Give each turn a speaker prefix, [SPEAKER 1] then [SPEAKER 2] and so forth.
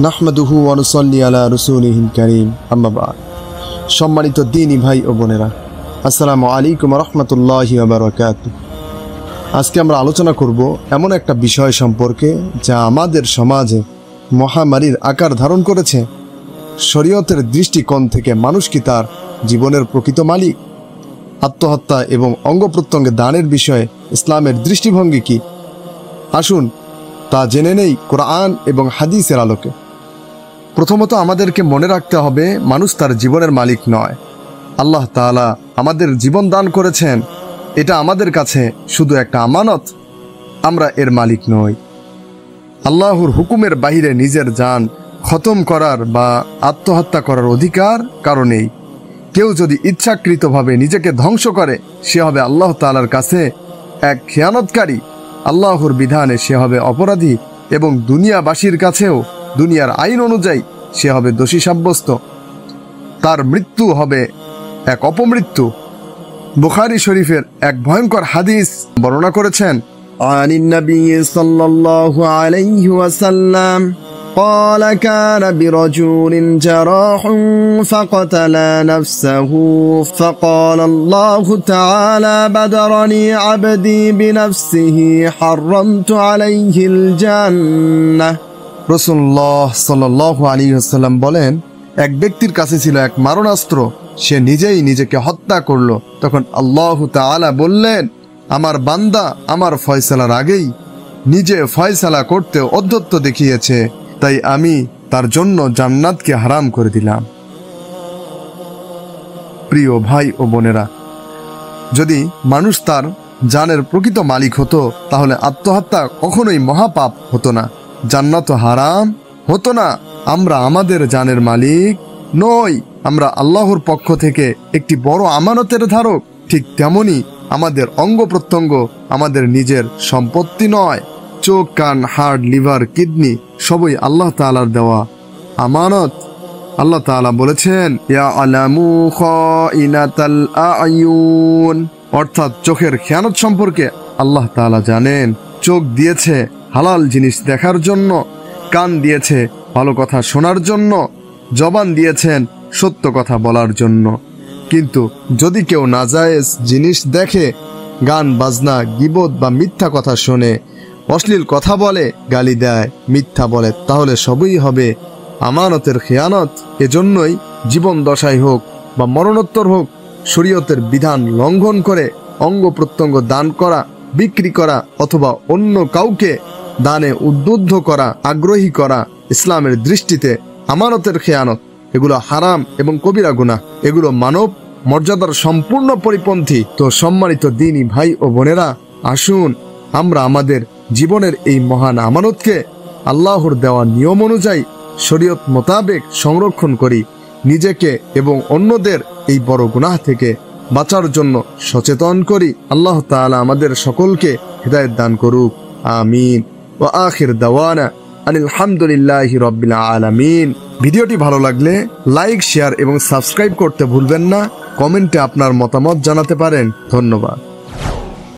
[SPEAKER 1] নাহমাদুহু ওয়া নুসাল্লি আলা রাসূলিহিল কারীম, আম্মা বা'দ। সম্মানিত দ্বীনী ভাই ও বোনেরা, আসসালামু আলাইকুম ওয়া রাহমাতুল্লাহি ওয়া বারাকাতুহু। আজকে আমরা আলোচনা করব এমন একটা বিষয় সম্পর্কে যা আমাদের সমাজে মহামারীর আকার ধারণ করেছে। শরীয়তের দৃষ্টিকোণ থেকে মানুষ কি তার জীবনের প্রকৃত মালিক? আত্মহত্যা এবং অঙ্গ প্রত্যঙ্গে দানের বিষয়ে ইসলামের দৃষ্টিভঙ্গি কি? আসুন তা জেনে নেই কোরআন এবং হাদিসের আলোকে। প্রথমত আমাদেরকে মনে রাখতে হবে, মানুষ তার জীবনের মালিক নয়। আল্লাহ তাআলা আমাদের জীবন দান করেছেন, এটা আমাদের কাছে শুধু একটা আমানত, আমরা এর মালিক নই। আল্লাহর হুকুমের বাহিরে নিজের জান খতম করার বা আত্মহত্যা করার অধিকার কারো নেই। কেউ যদি ইচ্ছাকৃতভাবে নিজেকে ধ্বংস করে, সে হবে আল্লাহ তাআলার কাছে এক খেয়ানতকারী, আল্লাহর বিধানে সে হবে অপরাধী এবং দুনিয়াবাসীর কাছেও দুনিয়ার আইন অনুযায়ী সে হবে দোষী সাব্যস্ত। তার মৃত্যু হবে এক অপমৃত্যু। বুখারী শরীফের এক ভয়ঙ্কর হাদিস বর্ণনা করেছেন, আনিন নবী সাল্লাল্লাহু আলাইহি ওয়াসাল্লাম قال كان برجل جراح فقتل نفسه فقال الله تعالى بدرني عبدي بنفسه حرمت عليه الجنة। রাসূলুল্লাহ সাল্লাল্লাহু আলাইহি ওয়াসাল্লাম বলেন, এক ব্যক্তির কাছে ছিল এক মারণাস্ত্র, সে নিজেই নিজেকে হত্যা করলো। তখন আল্লাহ তাআলা বললেন, আমার বান্দা আমার ফয়সালার আগেই নিজে ফয়সালা করতে অধ্যত্ত দেখিয়েছে, তাই আমি তার জন্য জান্নাতকে হারাম করে দিলাম। প্রিয় ভাই ও বোনেরা, যদি মানুষ তার জানের প্রকৃত মালিক হতো, তাহলে আত্মহত্যা কখনোই মহাপাপ হতো না, জান্নাত হারাম হতো না। আমরা আমাদের জানের মালিক নই, আমরা আল্লাহর পক্ষ থেকে একটি বড় আমানতের ধারক। ঠিক তেমনি আমাদের অঙ্গ প্রত্যঙ্গ আমাদের নিজের সম্পত্তি নয়। চোখ, কান, হার্ট, লিভার, কিডনি সবই আল্লাহ তাআলার দেওয়া আমানত। আল্লাহ তাআলা বলেছেন, ইয়ালামু খাইনাতাল আয়ুন, অর্থাৎ চোখের খেয়ানত সম্পর্কে আল্লাহ তাআলা জানেন। চোখ দিয়েছে হালাল জিনিস দেখার জন্য, কান দিয়েছে ভালো কথা শোনার জন্য, জবান দিয়েছেন সত্য কথা বলার জন্য। কিন্তু যদি কেউ নাজায়েজ জিনিস দেখে, গান বাজনা, গীবত বা মিথ্যা কথা শোনে, অশ্লীল কথা বলে, গালি দেয়, মিথ্যা বলে, তাহলে সবই হবে আমানতের খেয়ানত। এজন্যই জীবন দশায় হোক বা মরণোত্তর হোক, শরীয়তের বিধান লঙ্ঘন করে অঙ্গ প্রত্যঙ্গ দান করা, বিক্রি করা অথবা অন্য কাউকে দানে উদ্বুদ্ধ করা, আগ্রহী করা ইসলামের দৃষ্টিতে আমানতের খেয়ানত। এগুলো হারাম এবং কবিরা গুনাহ, এগুলো মানব মর্যাদার সম্পূর্ণ পরিপন্থী। তো সম্মানিত দ্বীনী ভাই ও বোনেরা, আসুন আমরা আমাদের জীবনের এই মহান আমানতকে আল্লাহর দেওয়া নিয়ম অনুযায়ী শরীয়ত মোতাবেক সংরক্ষণ করি, নিজেকে এবং অন্যদের এই বড় গুনাহ থেকে বাঁচার জন্য সচেতন করি। আল্লাহ তাআলা আমাদের সকলকে হিদায়াত দান করুক, আমিন। ওয়া আখির দাওয়ানা আনিল হামদুলিল্লাহি রাব্বিল আলামিন। ভিডিওটি ভালো লাগলে লাইক, শেয়ার এবং সাবস্ক্রাইব করতে ভুলবেন না। কমেন্টে আপনার মতামত জানাতে পারেন। ধন্যবাদ।